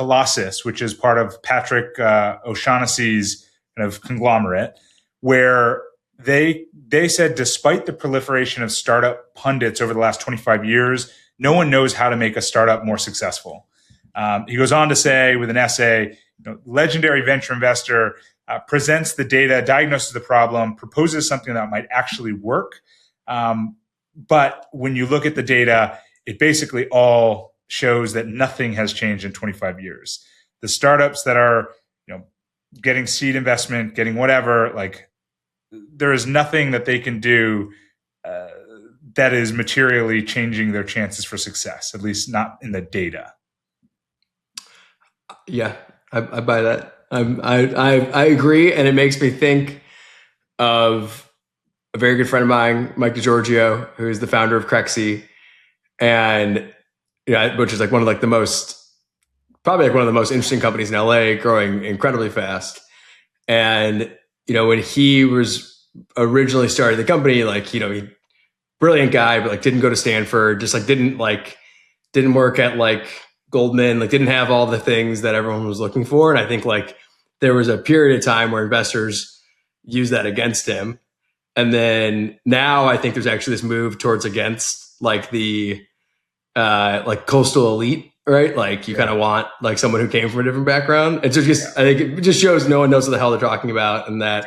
Colossus, which is part of Patrick O'Shaughnessy's kind of conglomerate, where they said despite the proliferation of startup pundits over the last 25 years, no one knows how to make a startup more successful. He goes on to say with an essay, legendary venture investor presents the data, diagnoses the problem, proposes something that might actually work. But when you look at the data, it basically all shows that nothing has changed in 25 years. The startups that are, getting seed investment, getting whatever, like there is nothing that they can do that is materially changing their chances for success, at least not in the data. Yeah, I buy that. I agree, and it makes me think of a very good friend of mine, Mike DeGiorgio, who is the founder of Crexi, and which is like one of like the most, probably like one of the most interesting companies in LA, growing incredibly fast. And when he was originally started the company, like he brilliant guy, but like didn't go to Stanford, just like didn't work at like Goldman, like didn't have all the things that everyone was looking for. And I think like there was a period of time where investors used that against him. And then now I think there's actually this move towards against like the like coastal elite, right? Like you kind of want like someone who came from a different background. And so I think it just shows no one knows what the hell they're talking about. And that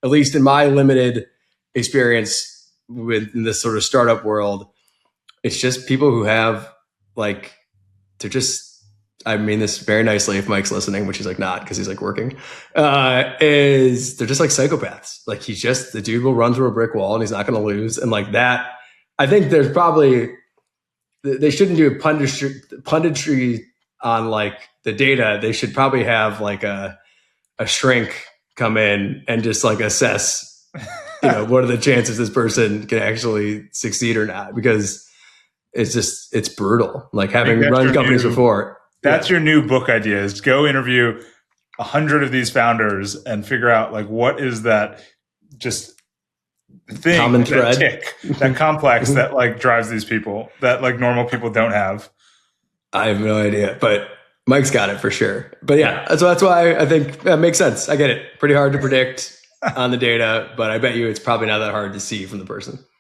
at least in my limited experience in this sort of startup world, it's just people who have like, they're just, I mean this very nicely if Mike's listening, which he's like not because he's like working, is they're just like psychopaths. Like the dude will run through a brick wall and he's not going to lose. And like that, I think there's probably, they shouldn't do punditry on like the data. They should probably have like a shrink come in and just like assess, what are the chances this person can actually succeed or not? Because it's brutal. Like having run companies before. That's your new book idea, is go interview 100 of these founders and figure out like, what is that just thing, common thread, that tick, that complex that like drives these people that like normal people don't have. I have no idea, but Mike's got it for sure. But yeah, so that's why I think that makes sense. I get it. Pretty hard to predict on the data, but I bet you it's probably not that hard to see from the person.